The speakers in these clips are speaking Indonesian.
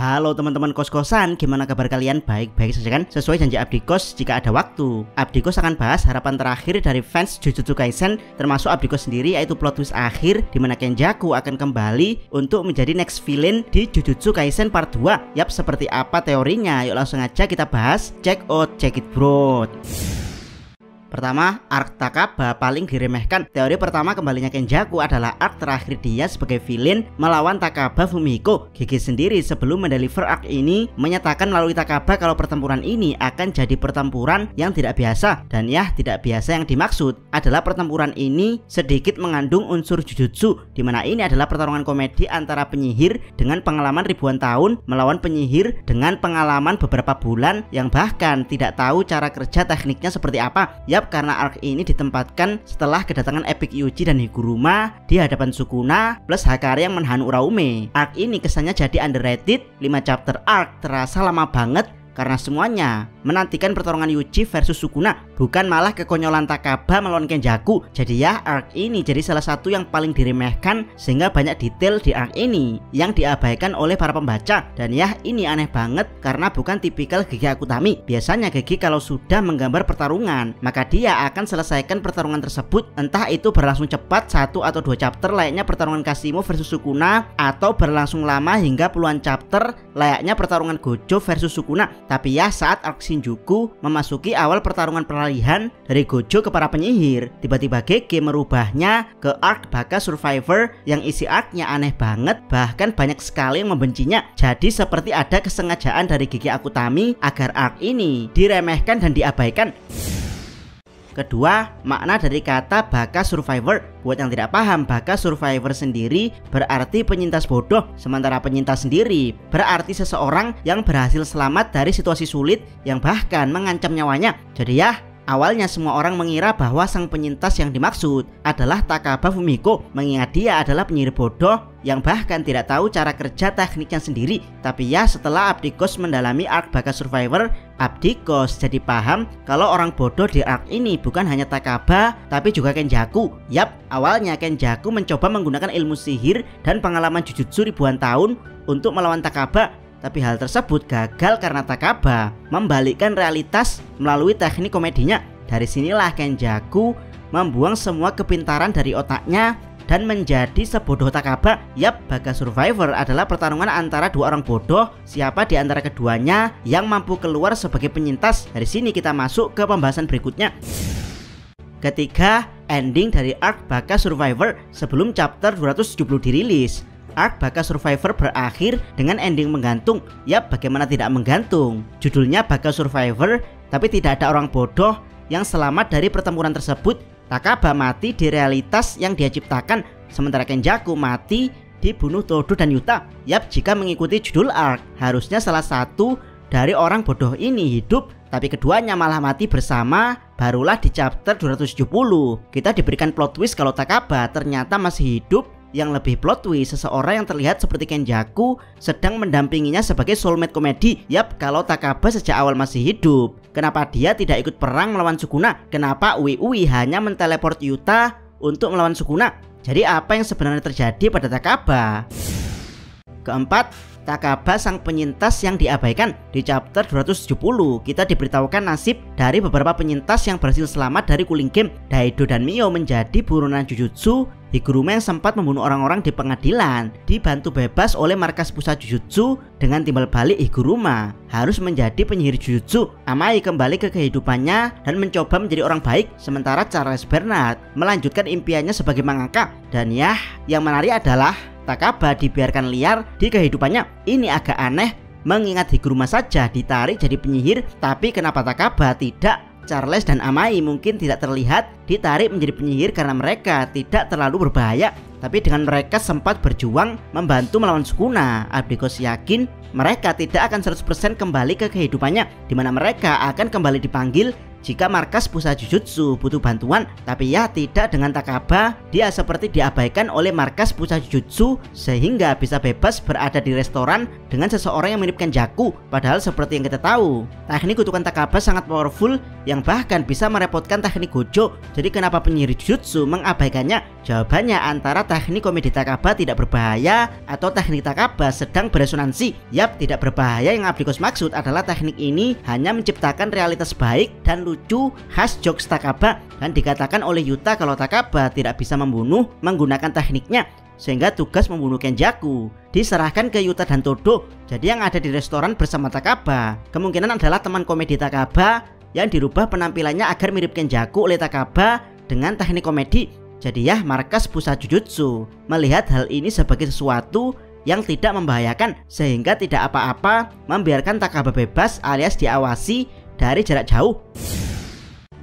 Halo teman-teman kos-kosan, gimana kabar kalian? Baik-baik saja kan? Sesuai janji Abdikos, jika ada waktu, Abdikos akan bahas harapan terakhir dari fans Jujutsu Kaisen, termasuk Abdikos sendiri, yaitu plot twist akhir di mana Kenjaku akan kembali untuk menjadi next villain di Jujutsu Kaisen part 2. Yap, seperti apa teorinya? Yuk langsung aja kita bahas. Check it bro. Pertama, arc Takaba paling diremehkan. Teori pertama kembalinya Kenjaku adalah arc terakhir dia sebagai villain melawan Takaba Fumihiko. Gigi sendiri sebelum mendeliver arc ini menyatakan melalui Takaba kalau pertempuran ini akan jadi pertempuran yang tidak biasa. Dan ya, tidak biasa yang dimaksud adalah pertempuran ini sedikit mengandung unsur jujutsu, dimana ini adalah pertarungan komedi antara penyihir dengan pengalaman ribuan tahun melawan penyihir dengan pengalaman beberapa bulan yang bahkan tidak tahu cara kerja tekniknya seperti apa. Karena arc ini ditempatkan setelah kedatangan Epic Yuji dan Higuruma di hadapan Sukuna plus Hakari yang menahan Uraume. Arc ini kesannya jadi underrated. 5 chapter arc terasa lama banget karena semuanya menantikan pertarungan Yuji versus Sukuna, bukan malah kekonyolan Takaba melawan Kenjaku. Jadi ya, arc ini jadi salah satu yang paling diremehkan sehingga banyak detail di arc ini yang diabaikan oleh para pembaca. Dan ya, ini aneh banget karena bukan tipikal Gege Akutami. Biasanya Gege kalau sudah menggambar pertarungan, maka dia akan selesaikan pertarungan tersebut, entah itu berlangsung cepat 1 atau 2 chapter layaknya pertarungan Kashimo versus Sukuna, atau berlangsung lama hingga puluhan chapter layaknya pertarungan Gojo versus Sukuna. Tapi ya, saat arc Shinjuku memasuki awal pertarungan peralihan dari Gojo ke para penyihir, tiba-tiba Gege merubahnya ke arc Baka Survivor yang isi arc-nya aneh banget, bahkan banyak sekali yang membencinya. Jadi seperti ada kesengajaan dari Gege Akutami agar arc ini diremehkan dan diabaikan. Kedua, makna dari kata Baka Survivor. Buat yang tidak paham, Baka Survivor sendiri berarti penyintas bodoh, sementara penyintas sendiri berarti seseorang yang berhasil selamat dari situasi sulit yang bahkan mengancam nyawanya. Jadi ya, awalnya semua orang mengira bahwa sang penyintas yang dimaksud adalah Takaba Fumihiko, mengingat dia adalah penyihir bodoh yang bahkan tidak tahu cara kerja tekniknya sendiri. Tapi ya, setelah Abdikos mendalami arc Baka Survivor, Abdikos jadi paham kalau orang bodoh di arc ini bukan hanya Takaba tapi juga Kenjaku. Yap, awalnya Kenjaku mencoba menggunakan ilmu sihir dan pengalaman jujutsu ribuan tahun untuk melawan Takaba, tapi hal tersebut gagal karena Takaba membalikkan realitas melalui teknik komedinya. Dari sinilah Kenjaku membuang semua kepintaran dari otaknya dan menjadi sebodoh Takaba. Yap, Baka Survivor adalah pertarungan antara dua orang bodoh. Siapa di antara keduanya yang mampu keluar sebagai penyintas? Dari sini kita masuk ke pembahasan berikutnya. Ketiga, ending dari arc Baka Survivor sebelum chapter 270 dirilis. Arc Baka Survivor berakhir dengan ending menggantung. Yap, bagaimana tidak menggantung? Judulnya Baka Survivor, tapi tidak ada orang bodoh yang selamat dari pertempuran tersebut. Takaba mati di realitas yang dia ciptakan, sementara Kenjaku mati dibunuh Todo dan Yuta. Yap, jika mengikuti judul arc, harusnya salah satu dari orang bodoh ini hidup, tapi keduanya malah mati bersama. Barulah di chapter 270 kita diberikan plot twist kalau Takaba ternyata masih hidup. Yang lebih plot twist, seseorang yang terlihat seperti Kenjaku sedang mendampinginya sebagai soulmate komedi. Yap, kalau Takaba sejak awal masih hidup, kenapa dia tidak ikut perang melawan Sukuna? Kenapa Uwi hanya menteleport Yuta untuk melawan Sukuna? Jadi apa yang sebenarnya terjadi pada Takaba? Keempat, Takaba sang penyintas yang diabaikan. Di chapter 270 kita diberitahukan nasib dari beberapa penyintas yang berhasil selamat dari Cooling Game. Daido dan Mio menjadi buronan Jujutsu. Higuruma yang sempat membunuh orang-orang di pengadilan dibantu bebas oleh markas pusat Jujutsu. Dengan timbal balik Higuruma harus menjadi penyihir Jujutsu. Amai kembali ke kehidupannya dan mencoba menjadi orang baik, sementara Charles Bernard melanjutkan impiannya sebagai mangaka. Dan ya, yang menarik adalah Takaba dibiarkan liar di kehidupannya. Ini agak aneh, mengingat Higuruma saja ditarik jadi penyihir, tapi kenapa Takaba tidak? Charles dan Amai mungkin tidak terlihat ditarik menjadi penyihir karena mereka tidak terlalu berbahaya, tapi dengan mereka sempat berjuang membantu melawan Sukuna, Abdikos yakin mereka tidak akan 100% kembali ke kehidupannya, dimana mereka akan kembali dipanggil jika markas pusat jujutsu butuh bantuan, tapi ya tidak dengan Takaba. Dia seperti diabaikan oleh markas pusat jujutsu sehingga bisa bebas berada di restoran dengan seseorang yang mirip Kenjaku. Padahal seperti yang kita tahu, teknik kutukan Takaba sangat powerful yang bahkan bisa merepotkan teknik Gojo. Jadi kenapa penyihir jujutsu mengabaikannya? Jawabannya antara teknik komedi Takaba tidak berbahaya atau teknik Takaba sedang beresonansi. Yap, tidak berbahaya yang Abdikos maksud adalah teknik ini hanya menciptakan realitas baik dan lucu khas jokes Takaba, dan dikatakan oleh Yuta kalau Takaba tidak bisa membunuh menggunakan tekniknya, sehingga tugas membunuh Kenjaku diserahkan ke Yuta dan Todo. Jadi yang ada di restoran bersama Takaba kemungkinan adalah teman komedi Takaba yang dirubah penampilannya agar mirip Kenjaku oleh Takaba dengan teknik komedi. Jadi ya, markas pusat jujutsu melihat hal ini sebagai sesuatu yang tidak membahayakan sehingga tidak apa-apa membiarkan Takaba bebas alias diawasi dari jarak jauh.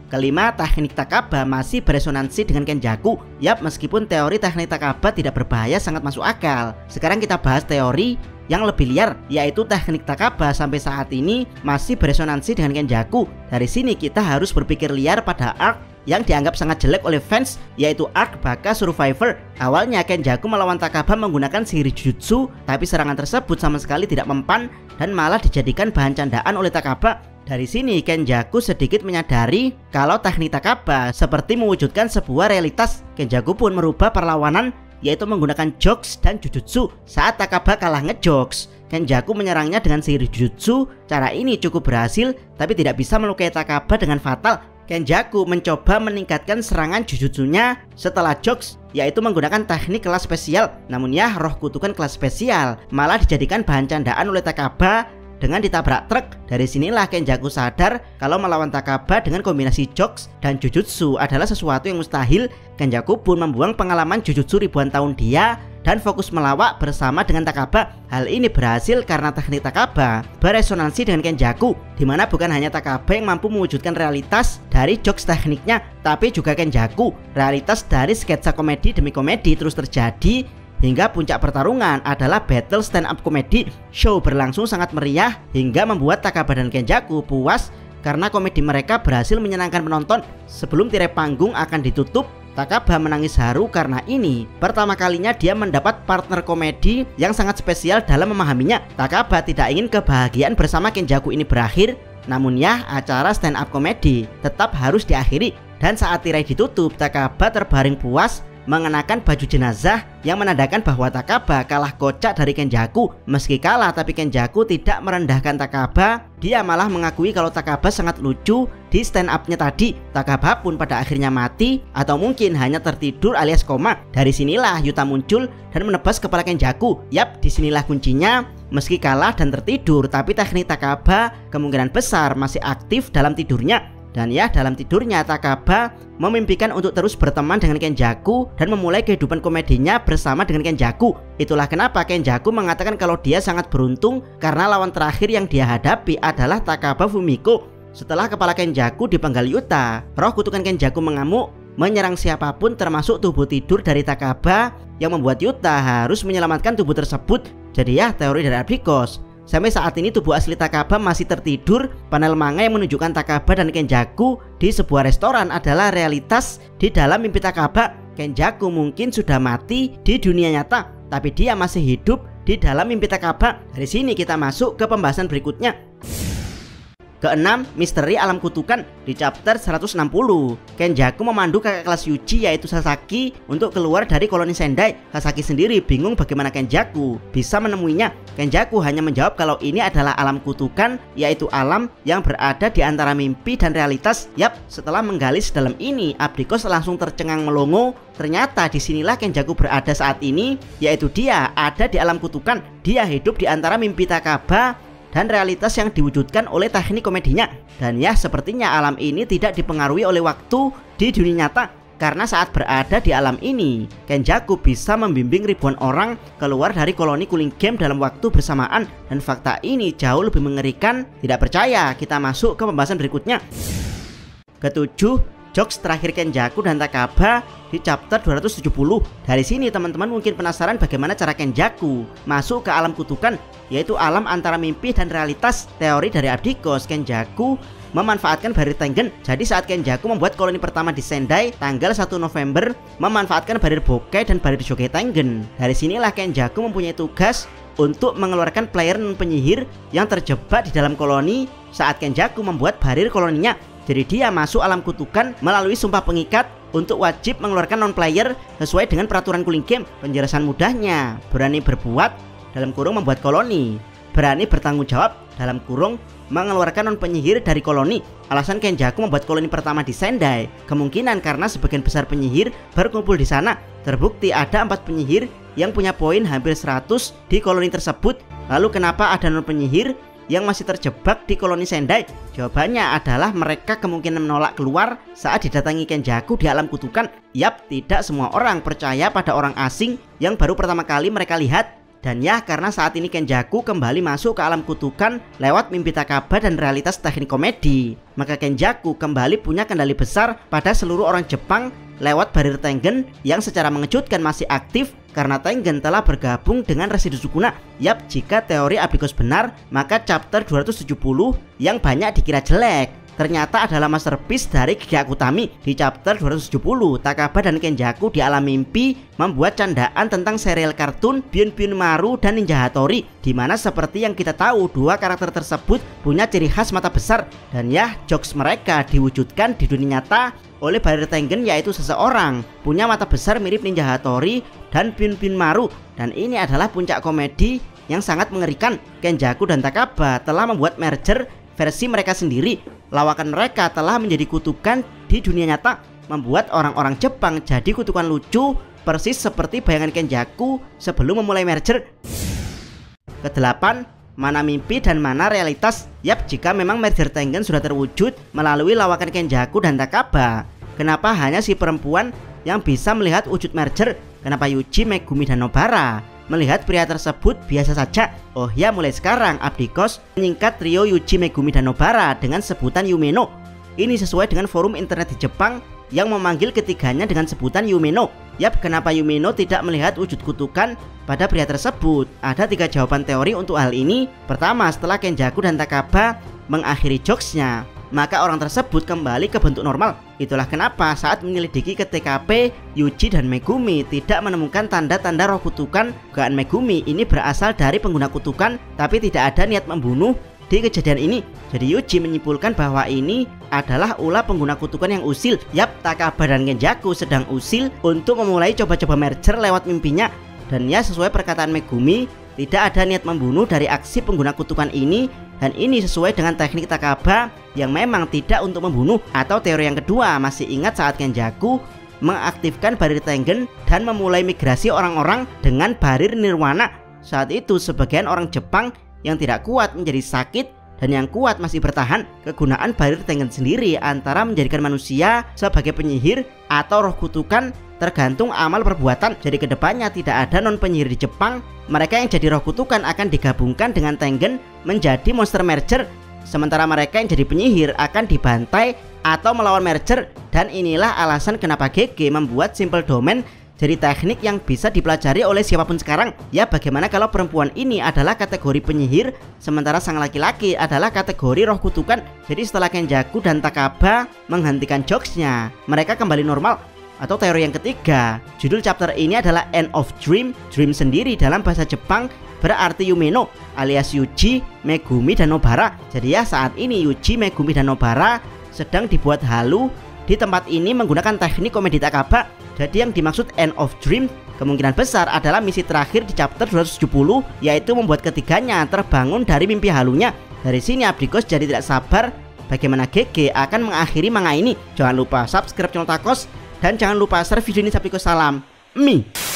Kelima, teknik Takaba masih beresonansi dengan Kenjaku. Yap, meskipun teori teknik Takaba tidak berbahaya sangat masuk akal. Sekarang kita bahas teori yang lebih liar, yaitu teknik Takaba sampai saat ini masih beresonansi dengan Kenjaku. Dari sini kita harus berpikir liar pada arc yang dianggap sangat jelek oleh fans, yaitu arc Baka Survivor. Awalnya Kenjaku melawan Takaba menggunakan sihir jujutsu, tapi serangan tersebut sama sekali tidak mempan dan malah dijadikan bahan candaan oleh Takaba. Dari sini Kenjaku sedikit menyadari kalau teknik Takaba seperti mewujudkan sebuah realitas. Kenjaku pun merubah perlawanan, yaitu menggunakan jokes dan jujutsu. Saat Takaba kalah ngejokes, Kenjaku menyerangnya dengan sihir jujutsu. Cara ini cukup berhasil, tapi tidak bisa melukai Takaba dengan fatal. Kenjaku mencoba meningkatkan serangan jujutsunya setelah jokes, yaitu menggunakan teknik kelas spesial. Namun ya, roh kutukan kelas spesial malah dijadikan bahan candaan oleh Takaba dengan ditabrak truk. Dari sinilah Kenjaku sadar kalau melawan Takaba dengan kombinasi jokes dan jujutsu adalah sesuatu yang mustahil. Kenjaku pun membuang pengalaman jujutsu ribuan tahun dia dan fokus melawak bersama dengan Takaba. Hal ini berhasil karena teknik Takaba beresonansi dengan Kenjaku, dimana bukan hanya Takaba yang mampu mewujudkan realitas dari jokes tekniknya, tapi juga Kenjaku. Realitas dari sketsa komedi demi komedi terus terjadi hingga puncak pertarungan adalah battle stand up komedi. Show berlangsung sangat meriah hingga membuat Takaba dan Kenjaku puas karena komedi mereka berhasil menyenangkan penonton. Sebelum tirai panggung akan ditutup, Takaba menangis haru karena ini pertama kalinya dia mendapat partner komedi yang sangat spesial dalam memahaminya. Takaba tidak ingin kebahagiaan bersama Kenjaku ini berakhir, namun ya, acara stand up komedi tetap harus diakhiri. Dan saat tirai ditutup, Takaba terbaring puas mengenakan baju jenazah yang menandakan bahwa Takaba kalah kocak dari Kenjaku. Meski kalah, tapi Kenjaku tidak merendahkan Takaba. Dia malah mengakui kalau Takaba sangat lucu di stand up-nya tadi. Takaba pun pada akhirnya mati atau mungkin hanya tertidur alias koma. Dari sinilah Yuta muncul dan menebas kepala Kenjaku. Yap, disinilah kuncinya. Meski kalah dan tertidur, tapi teknik Takaba kemungkinan besar masih aktif dalam tidurnya. Dan ya, dalam tidurnya Takaba memimpikan untuk terus berteman dengan Kenjaku dan memulai kehidupan komedinya bersama dengan Kenjaku. Itulah kenapa Kenjaku mengatakan kalau dia sangat beruntung karena lawan terakhir yang dia hadapi adalah Takaba Fumiko. Setelah kepala Kenjaku dipenggal Yuta, roh kutukan Kenjaku mengamuk, menyerang siapapun termasuk tubuh tidur dari Takaba yang membuat Yuta harus menyelamatkan tubuh tersebut. Jadi ya, teori dari Abdikos, sampai saat ini tubuh asli Takaba masih tertidur. Panel manga yang menunjukkan Takaba dan Kenjaku di sebuah restoran adalah realitas di dalam mimpi Takaba. Kenjaku mungkin sudah mati di dunia nyata, tapi dia masih hidup di dalam mimpi Takaba. Dari sini kita masuk ke pembahasan berikutnya. Keenam, misteri alam kutukan. Di chapter 160, Kenjaku memandu kakak kelas Yuji yaitu Sasaki untuk keluar dari koloni Sendai. Sasaki sendiri bingung bagaimana Kenjaku bisa menemuinya. Kenjaku hanya menjawab kalau ini adalah alam kutukan, yaitu alam yang berada di antara mimpi dan realitas. Yap, setelah menggali sedalam ini, Abdikos langsung tercengang melongo. Ternyata disinilah Kenjaku berada saat ini, yaitu dia ada di alam kutukan. Dia hidup di antara mimpi Takaba dan realitas yang diwujudkan oleh teknik komedinya. Dan ya, sepertinya alam ini tidak dipengaruhi oleh waktu di dunia nyata, karena saat berada di alam ini Kenjaku bisa membimbing ribuan orang keluar dari koloni Cooling Game dalam waktu bersamaan. Dan fakta ini jauh lebih mengerikan. Tidak percaya? Kita masuk ke pembahasan berikutnya. Ketujuh, jokes terakhir Kenjaku dan Takaba di chapter 270. Dari sini teman-teman mungkin penasaran bagaimana cara Kenjaku masuk ke alam kutukan, yaitu alam antara mimpi dan realitas. Teori dari Abdikos, Kenjaku memanfaatkan Barir Tengen. Jadi saat Kenjaku membuat koloni pertama di Sendai tanggal 1 November, memanfaatkan Barir Bokei dan Barir Shokei Tengen. Dari sinilah Kenjaku mempunyai tugas untuk mengeluarkan player non penyihir yang terjebak di dalam koloni saat Kenjaku membuat Barir koloninya. Jadi dia masuk alam kutukan melalui sumpah pengikat untuk wajib mengeluarkan non player sesuai dengan peraturan cooling game. Penjelasan mudahnya, berani berbuat dalam kurung membuat koloni, berani bertanggung jawab dalam kurung mengeluarkan non penyihir dari koloni. Alasan Kenjaku membuat koloni pertama di Sendai kemungkinan karena sebagian besar penyihir berkumpul di sana. Terbukti ada 4 penyihir yang punya poin hampir 100 di koloni tersebut. Lalu kenapa ada non penyihir yang masih terjebak di koloni Sendai? Jawabannya adalah mereka kemungkinan menolak keluar saat didatangi Kenjaku di alam kutukan. Yap, tidak semua orang percaya pada orang asing yang baru pertama kali mereka lihat. Dan ya, karena saat ini Kenjaku kembali masuk ke alam kutukan lewat mimpi Takaba dan realitas teknik komedi, maka Kenjaku kembali punya kendali besar pada seluruh orang Jepang lewat Barir Tengen yang secara mengejutkan masih aktif karena Tengen telah bergabung dengan residu Sukuna. Yap, jika teori Abdikos benar, maka chapter 270 yang banyak dikira jelek ternyata adalah masterpiece dari Gege Akutami. Di chapter 270, Takaba dan Kenjaku di alam mimpi membuat candaan tentang serial kartun Byun-Byun Maru dan Ninja Hattori, dimana seperti yang kita tahu dua karakter tersebut punya ciri khas mata besar. Dan ya, jokes mereka diwujudkan di dunia nyata oleh Barir Tengen, yaitu seseorang punya mata besar mirip Ninja Hattori dan Byun-Byun Maru. Dan ini adalah puncak komedi yang sangat mengerikan. Kenjaku dan Takaba telah membuat merger versi mereka sendiri. Lawakan mereka telah menjadi kutukan di dunia nyata, membuat orang-orang Jepang jadi kutukan lucu persis seperti bayangan Kenjaku sebelum memulai merger. Kedelapan, mana mimpi dan mana realitas. Yap, jika memang merger Tengen sudah terwujud melalui lawakan Kenjaku dan Takaba, kenapa hanya si perempuan yang bisa melihat wujud merger? Kenapa Yuji, Megumi, dan Nobara melihat pria tersebut biasa saja? Oh ya, mulai sekarang Abdikos menyingkat trio Yuji, Megumi, dan Nobara dengan sebutan Yumeno. Ini sesuai dengan forum internet di Jepang yang memanggil ketiganya dengan sebutan Yumeno. Yap, kenapa Yumeno tidak melihat wujud kutukan pada pria tersebut? Ada 3 jawaban teori untuk hal ini. Pertama, setelah Kenjaku dan Takaba mengakhiri jokesnya, maka orang tersebut kembali ke bentuk normal. Itulah kenapa saat menyelidiki ke TKP, Yuji dan Megumi tidak menemukan tanda-tanda roh kutukan. Dugaan Megumi ini berasal dari pengguna kutukan, tapi tidak ada niat membunuh di kejadian ini. Jadi Yuji menyimpulkan bahwa ini adalah ulah pengguna kutukan yang usil. Yap, Takaba dan Kenjaku sedang usil untuk memulai coba-coba merger lewat mimpinya. Dan ya, sesuai perkataan Megumi, tidak ada niat membunuh dari aksi pengguna kutukan ini. Dan ini sesuai dengan teknik Takaba yang memang tidak untuk membunuh. Atau teori yang kedua, masih ingat saat Kenjaku mengaktifkan Barir Tengen dan memulai migrasi orang-orang dengan Barir Nirwana. Saat itu sebagian orang Jepang yang tidak kuat menjadi sakit dan yang kuat masih bertahan. Kegunaan Barir Tengen sendiri antara menjadikan manusia sebagai penyihir atau roh kutukan tergantung amal perbuatan. Jadi kedepannya tidak ada non penyihir di Jepang. Mereka yang jadi roh kutukan akan digabungkan dengan Tengen menjadi monster merger. Sementara mereka yang jadi penyihir akan dibantai atau melawan merger. Dan inilah alasan kenapa GG membuat simple domain jadi teknik yang bisa dipelajari oleh siapapun sekarang. Ya, bagaimana kalau perempuan ini adalah kategori penyihir, sementara sang laki-laki adalah kategori roh kutukan. Jadi setelah Kenjaku dan Takaba menghentikan jokesnya, mereka kembali normal. Atau teori yang ketiga, judul chapter ini adalah End of Dream. Dream sendiri dalam bahasa Jepang berarti Yumeno alias Yuji, Megumi, dan Nobara. Jadi ya, saat ini Yuji, Megumi, dan Nobara sedang dibuat halu di tempat ini menggunakan teknik komedi Takaba. Jadi yang dimaksud End of Dream kemungkinan besar adalah misi terakhir di chapter 270, yaitu membuat ketiganya terbangun dari mimpi halunya. Dari sini Abdikos jadi tidak sabar bagaimana GG akan mengakhiri manga ini. Jangan lupa subscribe channel Takos dan jangan lupa share video ini. Abdikos salam Mi.